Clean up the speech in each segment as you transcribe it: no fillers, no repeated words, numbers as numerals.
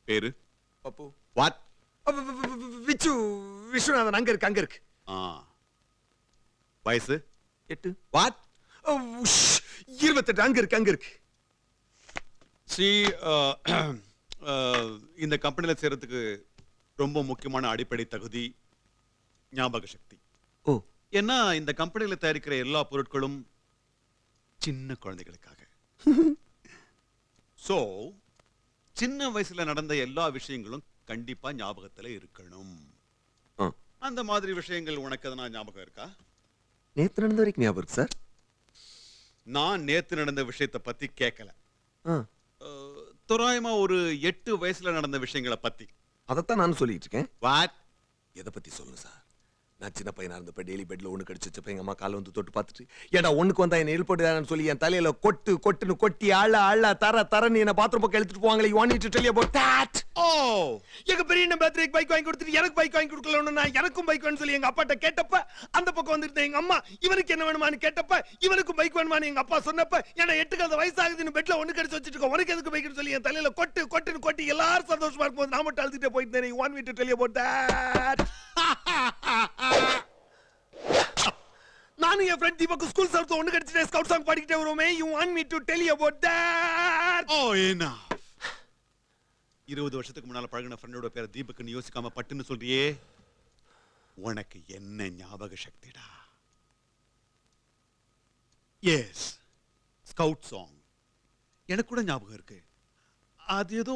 பேரு பப்பு. வாட்? விச்சு விஸ்வநாதன் அங்க இருக்கு. வயசு 8. வாட்? 28 அங்க இருக்கு. சி இந்த கம்பெனில சேர்றதுக்கு ரொம்ப முக்கியமான அடிப்படை தகுதி ஞாபக சக்தி. ஓ, ஏன்னா இந்த கம்பெனில தயாரிக்கிற எல்லா பொருட்களும் சின்ன குழந்தைகளுக்காக. சோ சின்ன வயசுல நடந்த எல்லா விஷயங்களும் கண்டிப்பா ஞாபகத்துல இருக்கணும். அந்த மாதிரி விஷயங்கள் உனக்கு எதனா ஞாபகம் இருக்கா? நேத்து நடந்த வரைக்கும் ஞாபகம் இருக்கு சார். நான் நேத்து நடந்த விஷயத்தை பத்தி கேட்கல. தோராயமா ஒரு 8 வயசுல நடந்த விஷயங்களை பத்தி. அதத்தான் நானும் சொல்லிட்டு இருக்கேன். வாட்? எதை பத்தி சொல்லுங்க சார்? நான் சின்ன பையனா இருந்தப்ப டெய்லி பெட்ல ஒண்ணு கடிச்சப்ப எங்க அம்மா கால வந்து தொட்டு பார்த்துட்டு, ஏடா ஒண்ணுக்கு வந்தா என்ன போட்டுதான்னு சொல்லி என் தலையில கொட்டுன்னு கொட்டி அள்ள தரன்னு என்ன பாத்ரூம் பக்கம் எடுத்துட்டு போவாங்களே. You want me to tell you about that? எங்க பெரிய பர்த்டேக்கு பைக் வாங்கி கொடுத்துட்டு எனக்கு பைக் வாங்கி கொடுக்கலன்னு நான் எனக்கும் பைக் வேணும்னு சொல்லி எங்க அப்பாட்ட கேட்டப்ப, அந்த பக்கம் வந்துட்டு எங்க அம்மா இவனுக்கு என்ன வேணுமான்னு கேட்டப்ப, இவனுக்கும் பைக் வேணுமான்னு எங்க அப்பா சொன்னப்ப, ஏன்னா 8 வயசு ஆகுதுன்னு பெட்ல ஒண்ணு கடிச்சு வச்சிட்டு இருக்கோம், உனக்கு எதுக்கு பைக்னு சொல்லி என் தலையில கொட்டுன்னு கொட்டி எல்லாரும் சந்தோஷமா இருக்கும்போது நான் மட்டும் அழுதுட்டே போயிட்டேன். You want me to tell you about that? நானும் என் ஃப்ரெண்ட் தீபக் ஸ்கூல் சர்வ் ஒண்ணு கடிச்சிட்டே ஸ்கவுட் சாங் பாடிக்கிட்டே வருவோமே. You want me to tell you about that? enough. 20 வருஷத்துக்கு முன்னால பழகின ஃப்ரெண்டோட பேரை தீபக்னு யோசிக்காம பட்டுன்னு சொல்றியே, உனக்கு என்ன ஞாபக சக்திடா? எஸ், ஸ்கவுட் சாங் எனக்கு கூட ஞாபகம் இருக்கு. அது ஏதோ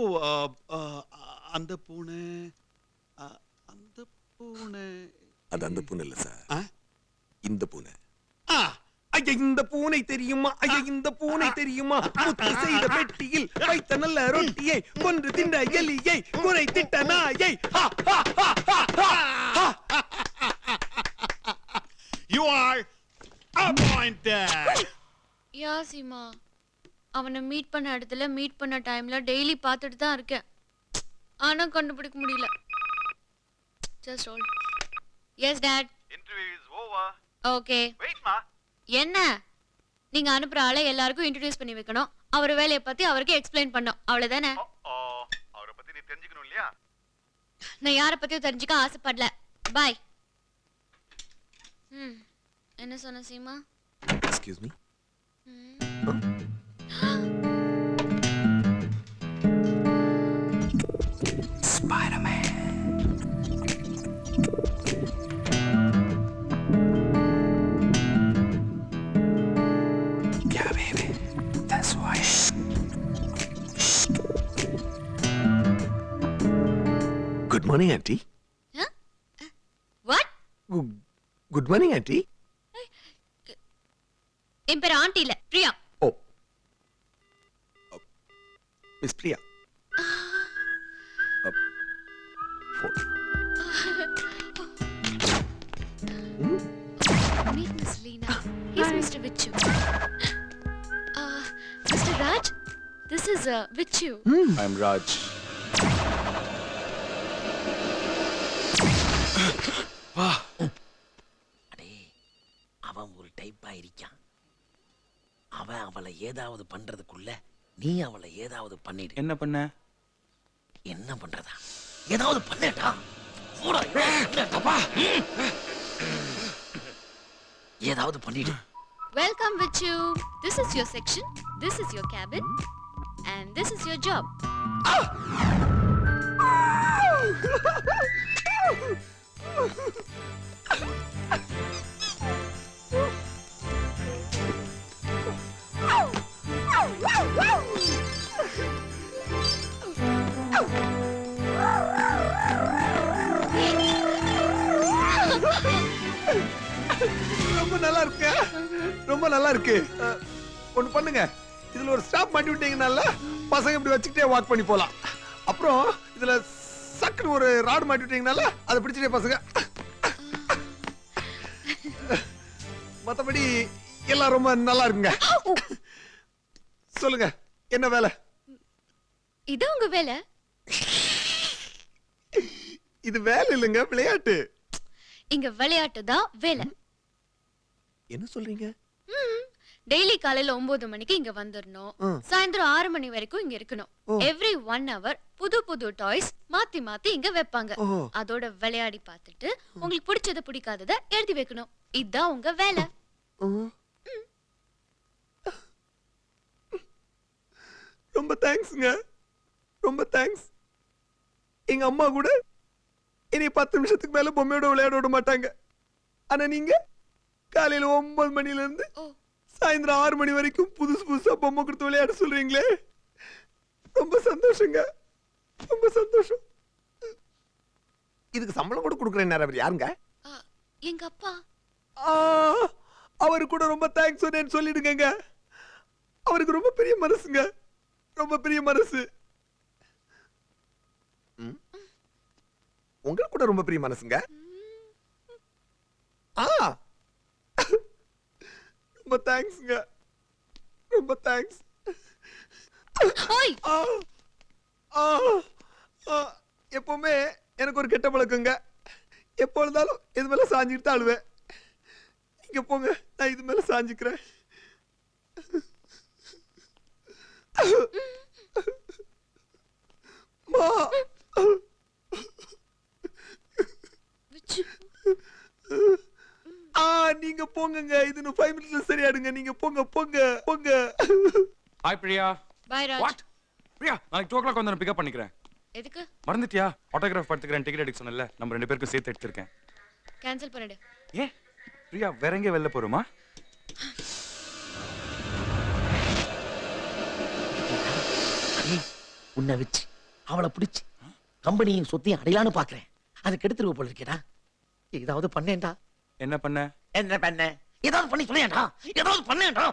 அந்த பூனை அது அந்த பூனை இல்ல சார், இந்த பூனை. ஐயா இந்த பூனை தெரியுமா? ஐயா இந்த பூனை தெரியுமா? முத்து செய்த பெட்டியில் வைத்த நல்ல ரொட்டியை கொன்று தின்ற எலியை குறை திட்ட நாயை. You are appointed. யா சீமா, அவனை மீட் பண்ண இடத்துல மீட் பண்ண டைம்ல டெய்லி பார்த்துட்டு தான் இருக்கேன், ஆனா கண்டுபிடிக்க முடியல. Just hold. Yes dad. Interview is over. Okay. Wait ma. என்ன? நீங்க அனுப்புற ஆளை எல்லாருக்கும் இன்ட்ரோடியூஸ் பண்ணி வைக்கணும், அவர் வேலையை பத்தி அவருக்கு எக்ஸ்பிளைன் பண்ணணும், அவ்வளவுதானே? அவரை பத்தி நீ தெரிஞ்சுக்கணும் இல்லையா? நான் யாரை பத்தியும் தெரிஞ்சுக்க ஆசைப்படல. பாய். என்ன சொன்ன Seema? Excuse me. Spider-Man. Yeah, baby. That's why. Good morning, auntie. Huh? What? Good morning, auntie. என் பேர் ஆண்டி இல்ல, Priya. Oh. Miss Priya. Meet Miss Leena. He's Mr. Vichu. Mr. Raj, this is Vichu. I'm Raj. அடே, அவன் ஒரு டைப்பா இருக்கான். அவன் அவளை ஏதாவது பண்றதுக்குள்ள நீ அவளை ஏதாவது பண்ணிடு. என்ன பண்ண? என்ன பண்றதா? ஏதாவது பண்ணேடா. ஏதாவது பண்ணிடு. Welcome Vichu. This is your section. This is your cabin. And this is your job. ரொம்ப நல்லா இருக்கு. ஒண்ணு பண்ணுங்க, இதுல ஒரு ஸ்டாப் மாட்டி விட்டீங்கன்னால பசங்க இப்படி வச்சுக்கிட்டே வாக் பண்ணி போலாம். அப்புறம் இதுல சக்குன்னு ஒரு ராடு மாட்டி விட்டீங்கன்னால அதை பிடிச்சிட்டே பசங்க. மத்தபடி எல்லாம் ரொம்ப நல்லா இருக்குங்க. சொல்லுங்க, என்ன வேலை? இது உங்க வேலை? இது வேலை இல்லைங்க, விளையாட்டு. இங்க விளையாட்டு தான் வேலை. என்ன சொல்றீங்க? டெய்லி காலையில 9 மணிக்கு இங்க வந்துடணும். சாயந்தரம் 6 மணி வரைக்கும் இங்க இருக்கணும். எவ்ரி 1 hour புது புது டாய்ஸ் மாத்தி மாத்தி இங்க வைப்பாங்க. அதோட விளையாடி பார்த்துட்டு உங்களுக்கு பிடிச்சத பிடிக்காதத எழுதி வைக்கணும். இதுதான் உங்க வேலை. ரொம்ப தேங்க்ஸ்ங்க, ரொம்ப தேங்க்ஸ். எங்க அம்மா கூட இனி 10 நிமிஷத்துக்கு மேல பொம்மையோட விளையாட விட மாட்டாங்க. ஆனா நீங்க காலையில 9 மணில இருந்து சாயந்தரம் 6 மணி வரைக்கும் புதுசு புதுசா பொம்மை கொடுத்து விளையாட சொல்றீங்களே, ரொம்ப சந்தோஷங்க, ரொம்ப சந்தோஷம். இதுக்கு சம்பளம் கூட கொடுக்குறேன். அவர் யாருங்க? எங்க அப்பா. அவரு கூட ரொம்ப தேங்க்ஸ் சொன்னேன்னு சொல்லிடுங்க. அவருக்கு ரொம்ப பெரிய மனசுங்க, ரொம்ப பெரிய மனசு. உங்களுக்கு கூட ரொம்ப பெரிய மனசுங்க. ரொம்ப தேங்க்ஸ்ங்க, ரொம்ப தேங்க்ஸ். எப்பவுமே எனக்கு ஒரு கெட்ட பழக்கங்க. எப்பொழுதாலும் இது மேல சாஞ்சிட்டு தான் அழுவேன். இங்க போங்க, நான் இது மேல சாஞ்சிக்கிறேன். மா, நீங்க போங்கங்க, இது 5 மினிட்ஸ்ல சரியாடுங்க. நீங்க போங்க போங்க போங்க. Hi Priya. Bye Raj. What Priya, நாளைக்கு 2 o'clock வந்து பிக்கப் பண்ணிக்கிறேன். எதுக்கு? மறந்துட்டியா? ஆட்டோகிராஃப் எடுத்துக்கிறேன், டிக்கெட் எடுக்க சொன்னல, நம்ம 2 பேருக்கும் சேர்த்து எடுத்துர்க்கேன். கேன்சல் பண்ணிடு. ஏ பிரியா, வேற எங்க வெளில போறோமா? உன்னை வச்சு அவளை பிடிச்சு கம்பெனியும் சொத்தையும் அடையாளன்னு பாக்குறேன். அதுக்கு எடுத்துருவ போல இருக்கேடா. ஏதாவது பண்ணேன்டா. என்ன பண்ண? என்ன பண்ண? ஏதாவது பண்ணி சொல்லேன்டா, ஏதாவது பண்ணேன்டா.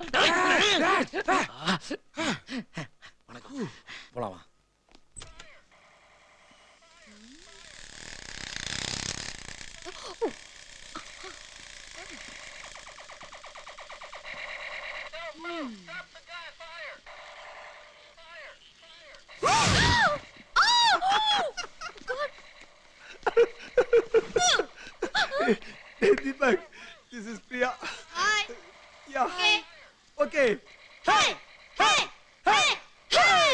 வணக்கம், போலாமா? Deepak, this is Priya. Hi. Yeah. Okay. Okay. Hey! Hey! Hey! Hey!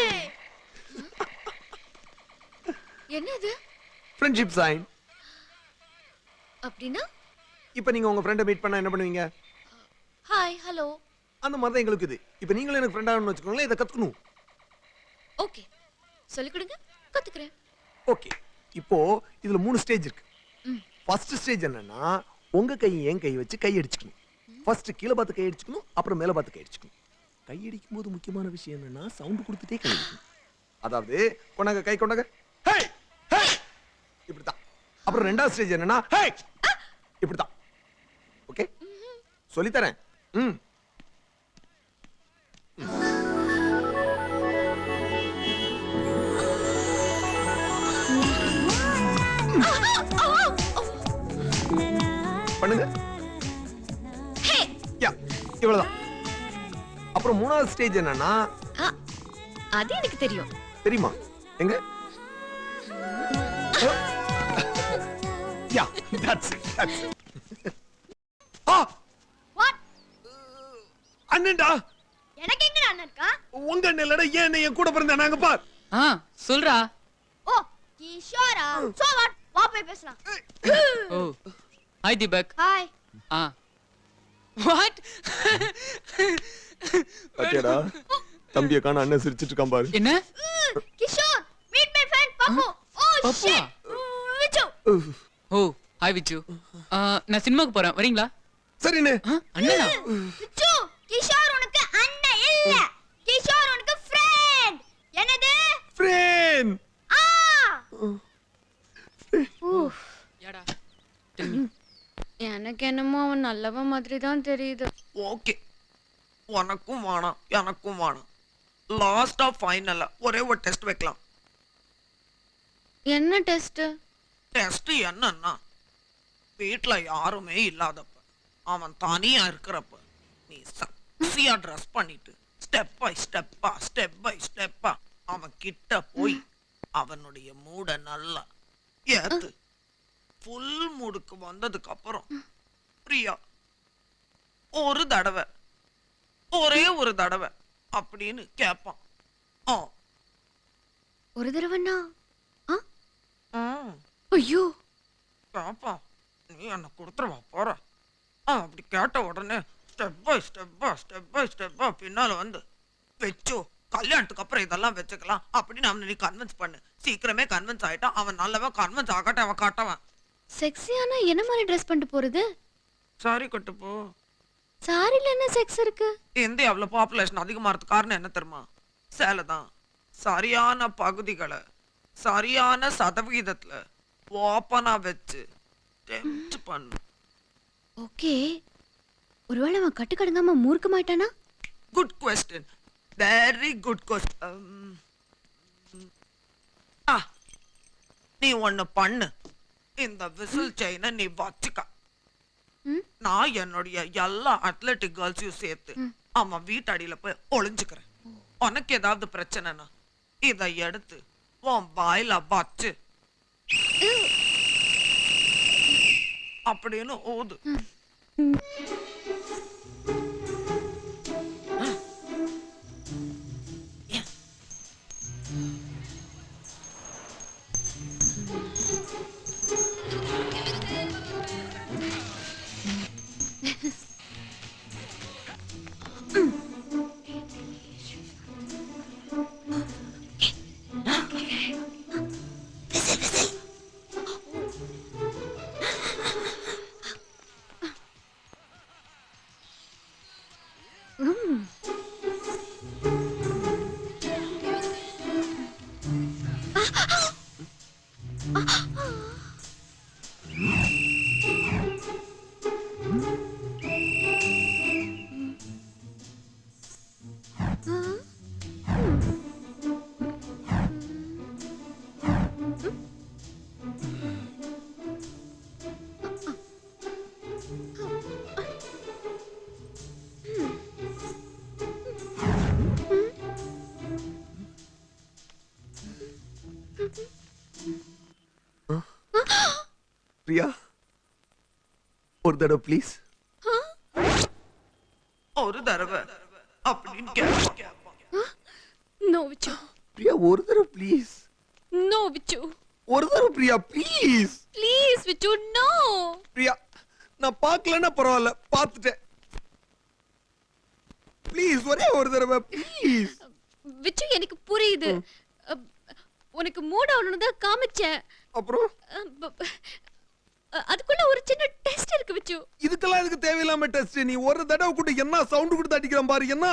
என்னது? Friendship sign. அப்படினா? இப்போ நீங்க உங்க ஃப்ரெண்ட மீட் பண்ணா என்ன பண்ணுவீங்க? Hi, hello. அந்த மாதிரி தான் எங்களுக்கு இது. இப்போ நீங்களும் எனக்கு ஃப்ரெண்ட் ஆகணும்னு வச்சுக்கோங்களேன், இதை கத்துக்கணும். ஓகே. சொல்லி கொடுங்க, கத்துக்கிறேன். ஓகே. இப்போ இதுல 3 ஸ்டேஜ் இருக்கு. ஃபர்ஸ்ட் ஸ்டேஜ் என்னன்னா, உங்க கை என் கை வச்சு கை அடிச்சுக்கணும். ஃபர்ஸ்ட் கீழ பார்த்து கை அடிச்சுக்கணும், அப்புறம் மேல பார்த்து கை அடிச்சுக்கணும். கை அடிக்கும் போது முக்கியமான விஷயம் என்னன்னா, சவுண்ட் கொடுத்துட்டே கை அடிக்கணும். அதாவது கொண்டாங்க, கை கொண்டாங்க, ஹே ஹே, இப்படிதான். அப்புறம் ரெண்டாவது ஸ்டேஜ் என்னன்னா, ஹே, இப்படிதான். ஓகே, சொல்லி தரேன். பண்ணுங்க. யா, இவ்வளவுதான். அப்புறம் மூணாவது ஸ்டேஜ் என்னன்னா, அது எனக்கு தெரியும். தெரியுமா? எங்க? யா, that's it. வாட்? அண்ணன்டா. எனக்கு எங்கடா அண்ணன் இருக்கா? உங்க அண்ணன் இல்லடா, ஏன் அண்ணன் என் கூட பிறந்த நாங்க பார். சொல்றா. ஓ, கிஷோரா. So what? வா போய் பேசலாம். ஓ, ஹாய் தீபக். ஹாய். வாட்? பாத்தியாடா, தம்பியை காண அண்ணன் சிரிச்சிட்டு இருக்கான் பாரு. என்ன? Kishore, meet my friend Pappu. Oh shit. Vichu. ஓ, ஹாய் விச்சு. நான் சினிமாக்கு போறேன், வரீங்களா? சரிண்ணே. அண்ணனா? விச்சு, கிஷோர் உனக்கு அண்ணன் இல்ல. கிஷோர் உனக்கு ஃப்ரெண்ட். என்னது? ஃப்ரெண்ட். யாடா? எனக்கு என்னமோ அவன் நல்லவன் மாதிரி தான் தெரியுது. ஓகே, உனக்கும் வேணாம் எனக்கும் வேணாம். லாஸ்டா ஃபைனலா ஒரே ஒரு டெஸ்ட் வைக்கலாம். என்ன டெஸ்ட்? டெஸ்ட் என்னன்னா, வீட்ல யாருமே இல்லாதப்ப, அவன் தனியா இருக்கிறப்ப நீ செக்ஸியா ட்ரெஸ் பண்ணிட்டு ஸ்டெப் பை ஸ்டெப்பா அவன் கிட்ட போய் அவனுடைய மூட நல்லா ஏத்து. ஃபுல் மூடுக்கு வந்ததுக்கு அப்புறம் பிரியா ஒரு தடவை ஒரே ஒரு தடவை அப்படின்னு கேட்பான். ஒரு தடவைன்னா ம், ஐயோ கேட்பான். நீ என்ன கொடுத்துருவா போற. அப்படி கேட்ட உடனே ஸ்டெப் பை ஸ்டெப்பா பின்னால வந்து வச்சோ கல்யாணத்துக்கு அப்புறம் இதெல்லாம் வச்சுக்கலாம் அப்படின்னு அவனை நீ கன்வின்ஸ் பண்ணு. சீக்கிரமே கன்வின்ஸ் ஆயிட்டான். அவன் நல்லவன், கன்வின்ஸ் ஆகட்டும், அவன் காட்டவன். செக்ஸியானா என்ன மாதிரி ட்ரெஸ் பண்ணிட்டு போறது? சாரி கட்டு போ. சாரில என்ன செக்ஸ் இருக்கு? இந்தியாவில் பாப்புலேஷன் அதிகமாகிறதுக்கு காரணம் என்ன தெரியுமா? சேலை தான். சரியான பகுதிகளை சரியான சதவிகிதத்துல ஓப்பனா வச்சு டெம்ப்ட் பண்ணு. ஓகே, ஒருவேளை அவன் கட்டுக்கடங்காம மூர்க்க மாட்டானா? Good question, very good question. நீ ஒண்ணு பண்ணு. இந்த விசில் செயினை நீ வச்சுக்க. நான் என்னுடைய எல்லா அத்லெட்டிக் கேர்ள்ஸையும் சேர்த்து அவன் வீட்டடியில போய் ஒளிஞ்சுக்கிறேன். உனக்கு ஏதாவது பிரச்சனைனா இதை எடுத்து உன் வாயில வச்சு அப்படின்னு ஊது. பிரியா, ஒரு தடவை ப்ளீஸ். ஒரு தடவை அப்படின்னு கேட்பான். நோ விச்சு. பிரியா, ஒரு தடவை ப்ளீஸ். நோ விச்சு. ஒரு தடவை Priya please. Please Vichu, no. Priya, நான் பார்க்கலன்னா பரவாயில்ல, பார்த்துட்டேன். ப்ளீஸ், ஒரே ஒரு தடவை ப்ளீஸ். விச்சு, எனக்கு புரியுது. உனக்கு மூட் ஆகணும்னு தான் காமிச்சேன். அப்புறம் அதுக்குள்ள ஒரு சின்ன டெஸ்ட் இருக்கு விச்சு. இதுக்கெல்லாம் இதுக்கு தேவையில்லாம டெஸ்ட். நீ ஒரு தடவை கூட என்ன சவுண்ட் கொடுத்து அடிக்கிறான் பாரு. என்ன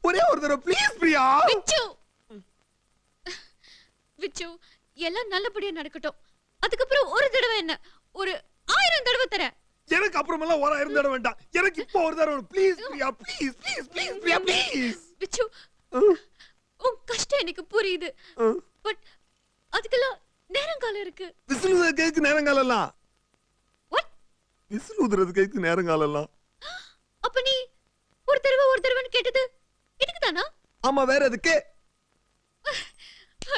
ஒரே ஒரு தடவை ப்ளீஸ் பிரியா. விச்சு, விச்சு, எல்லாம் நல்லபடியா நடக்கட்டும். அதுக்கப்புறம் ஒரு தடவை என்ன, ஒரு 1000 தடவை தரேன். எனக்கு அப்புறமெல்லாம் 1000 தடவை வேண்டாம். எனக்கு இப்போ ஒரு தடவை please Priya, please please please Priya please. Vichu, உன் கஷ்டம் எனக்கு புரியுது. பட் அதுக்கெல்லாம் நேரங்காலம் இருக்கு. விசில் ஊதுற கேக்கு நேரங்காலம்லாம். வாட்? விசில் ஊதுறது கேக்கு நேரங்காலம்லாம். அப்ப நீ ஒரு தடவைன்னு கேட்டது இதுக்கு தானா? ஆமா, வேற எதுக்கு?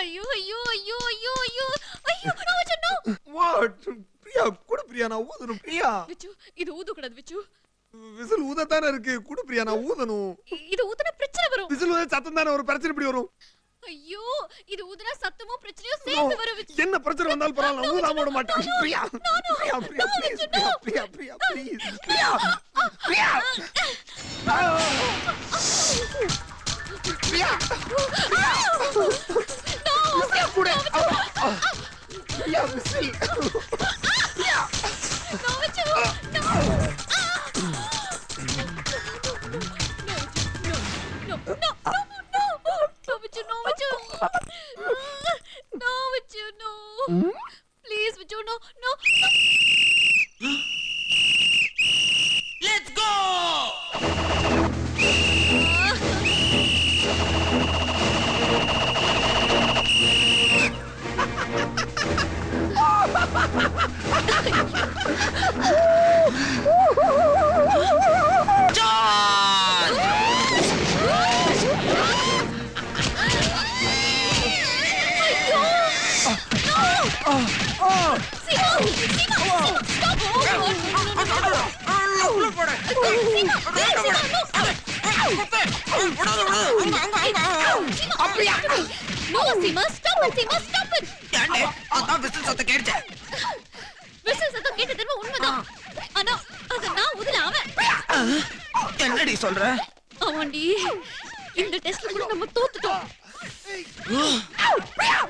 ஐயோ ஐயோ ஐயோ ஐயோ ஐயோ ஐயோ, நான் சொன்னோம். வாட்? பிரியா குடு பிரியா, நான் ஊதணும் பிரியா. விச்சு, இது ஊத கூடாது விச்சு. விசில் ஊதத்தானே இருக்கு. குடு பிரியா, நான் ஊதணும். இது ஊதுனா பிரச்சனை வரும். விசில் ஊத சத்தம் தானே ஒரு பிரச்சனை இப்படி வரும். ஐயோ, இது ஊதுனா சத்தமும் பிரச்சனையும் சேர்ந்து வரும் விச்சு. என்ன பிரச்சனை வந்தாலும் பரவாயில்ல, நான் ஊதாம விட மாட்டேன். பிரியா பிரியா பிரியா ப்ளீஸ் பிரியா பிரியா ப்ளீஸ் பிரியா பிரியா பிரியா பிரியா குடு Priya whistle Priya. No Vichu, no. No, Vichu, no. Please, Vichu, no, no. Let's go. அப்படியா? No Seema, stop it Seema, stop it. ஏண்டே அதான் விசில் சத்த கேட்டுச்சே. விசில் சத்தம் கேட்டது உண்மைதான். ஆனா அது நான் உதல அவன். என்னடி சொல்ற? அவன்டி இந்த டெஸ்ட்ல கூட நம்ம தோத்துட்டோம்.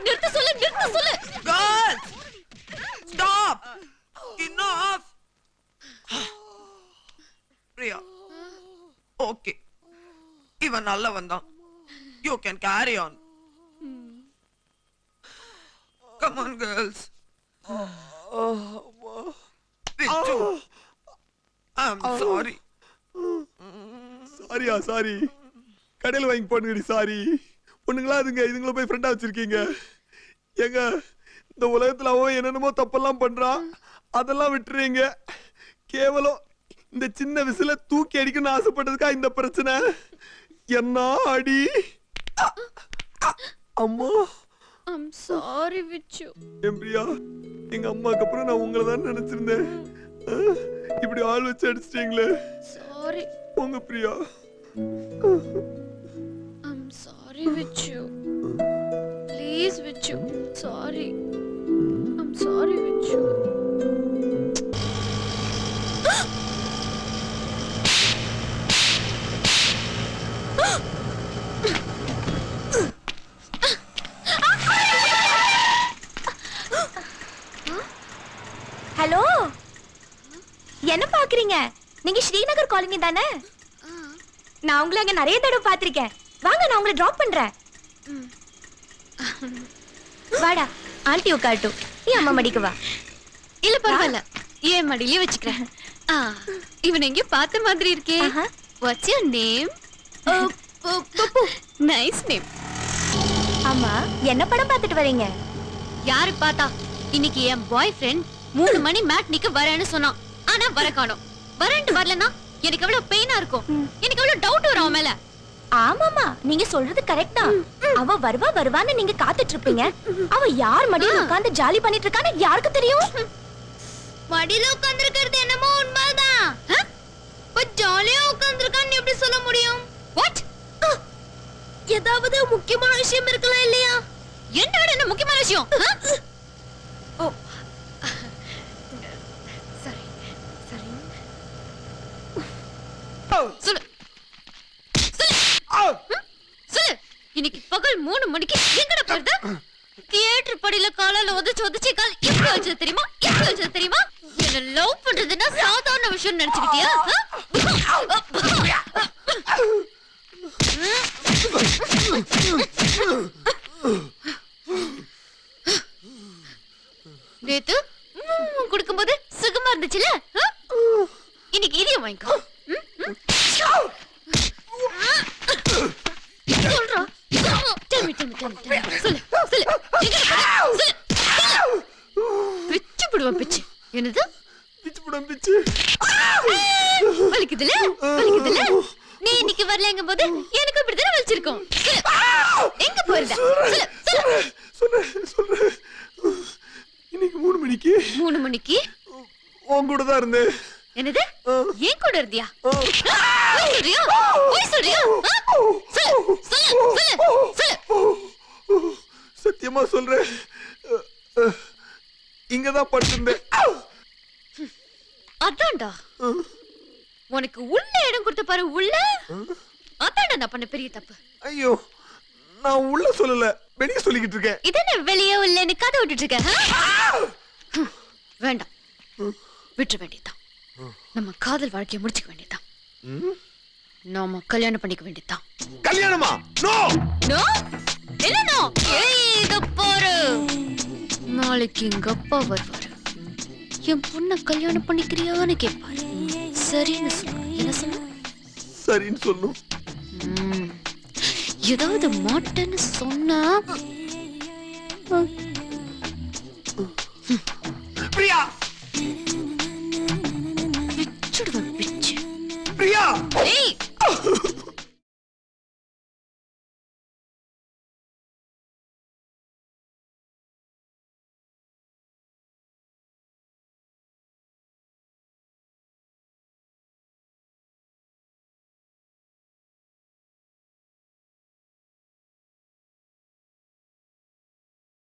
நிறுத்த சொல்லு, நிறுத்த சொல்லு. Girls! Stop! Enough! Priya, okay, இவன் நல்லவன் தான். You can carry on. Come on, girls. Vichu, I'm sorry. Saria sorry. கடையில் வாங்கி போடுங்கடி சாரி. பொண்ணுங்களா அதுங்க இதுங்களை போய் ஃப்ரெண்டா வச்சிருக்கீங்க. ஏங்க இந்த உலகத்துல அவன் என்னென்னமோ தப்பெல்லாம் பண்றான். அதெல்லாம் விட்டுறீங்க. கேவலம் இந்த சின்ன விசில தூக்கி அடிக்கணும்னு ஆசைப்பட்டதுக்கா இந்த பிரச்சனை. என்ன அடி அம்மா. I'm sorry விச்சு. எம்பிரியா, எங்க அம்மாக்கு அப்புறம் நான் உங்களை தான் நினைச்சிருந்தேன். இப்படி ஆள் வச்சு அடிச்சிட்டீங்களே. Sorry. உங்க Priya. I'm sorry Vichu. Please Vichu. Sorry. I'm sorry Vichu. Hello, என்ன பாக்குறீங்க? நீங்க ஸ்ரீநகர் காலனி தானே? நான் உங்களை அங்க நிறைய தடவை பாத்திருக்கேன். வாங்க, நான் உங்களை டிராப் பண்றேன். வாடா, ஆண்டி உட்காரட்டும். நீ அம்மா மடிக்கு வா. இல்ல பரவாயில்ல, ஏன் மடியிலே வச்சுக்கிறேன். இவன் எங்க பார்த்த மாதிரி இருக்கே. What's your name? Nice name. ஆமா, என்ன படம் பார்த்துட்டு வரீங்க? யாரு பார்த்தா? இன்னைக்கு என் பாய் ஃப்ரெண்ட் 3 மணி மேட்னிக்கு வரேன்னு சொன்னான். ஆனா வர காணோம். வரேன்ட்டு வரலனா எனக்கு எவ்வளவு பெயினா இருக்கும். எனக்கு எவ்வளவு டவுட் வரும் அவன் மேல. ஆமாமா, நீங்க சொல்றது கரெக்ட் தான். அவ வருவான்னு நீங்க காத்துட்டு இருப்பீங்க. அவ யார் மடியில உட்கார்ந்து ஜாலி பண்ணிட்டு இருக்கான்னு யாருக்கு தெரியும்? மடியில உட்கார்ந்து இருக்கிறது என்னமோ உண்மைதான். பட் ஜாலியா உட்கார்ந்து இருக்கான்னு எப்படி சொல்ல முடியும்? வாட்? ஏதாவது முக்கியமான விஷயம் இருக்கலாம் இல்லையா? என்னோட என்ன முக்கியமான விஷயம்? ஓ சரி சரி. சொல்லு சொல்லு. இன்னைக்கு பகல் 3 மணிக்கு எங்கட போறது? தியேட்டர் படியில காலால உதச்சு கால் எப்படி வச்சது தெரியுமா? எப்படி வச்சது தெரியுமா? என்ன லவ் பண்றதுன்னா சாதாரண விஷயம் நினைச்சுக்கிட்டியா? நேத்து குடுக்கும்போது சுகமா இருந்துச்சுல? இன்னைக்கு இதையும் வாங்கிக்கோ. சொல்றா. சொல்லு சொல்லு. பிச்சு போடுவான் பிச்சு. என்னது? பிச்சு போடுவான் பிச்சு. வலிக்குதுல? வலிக்குதுல? நீ இன்னைக்கு வரலங்கும் போது எனக்கு இப்படிதானே வலிச்சிருக்கும். எங்க போறத? சொல்லு சொல்லு. இன்னைக்கு 3 மணிக்கு 3 மணிக்கு உன் கூட தான் இருந்தேன். என்னது? ஏன் கூட இருந்தியா? போய் சொல்றியா? போய் சொல்றியா? சொல்லு சொல்லு சொல்லு சொல்லு. சத்தியமா சொல்றேன். இங்கதான் படுத்திருந்தேன். அதான்டா உனக்கு உள்ள இடம் கொடுத்த பாரு. உள்ள அதான்டா நான் பண்ண பெரிய தப்பு. ஐயோ, நான் உள்ள சொல்லல, வெளியே சொல்லிக்கிட்டு இருக்கேன். இதென்ன வெளியே உள்ளன்னு கதை விட்டுட்டு இருக்க? வேண்டாம், விட்டுற வேண்டியதான். நம்ம காதல் வாழ்க்கையை முடிச்சுக்க வேண்டியதான். நாம கல்யாணம் பண்ணிக்க வேண்டியதான். கல்யாணமா? No no. என்ன நோ? இத பாரு, நாளைக்கு எங்க அப்பா வருவாரு. என் பொண்ண கல்யாணம் பண்ணிக்கிறியான்னு கேட்பாரு. சரின்னு சொல்லு. என்ன சொல்லு? சரின்னு சொல்லணும். ஏதாவது மாட்டேன்னு சொன்னா பிரியா, பிச்சுடுவேன் பிச்சு. பிரியா, ஏய்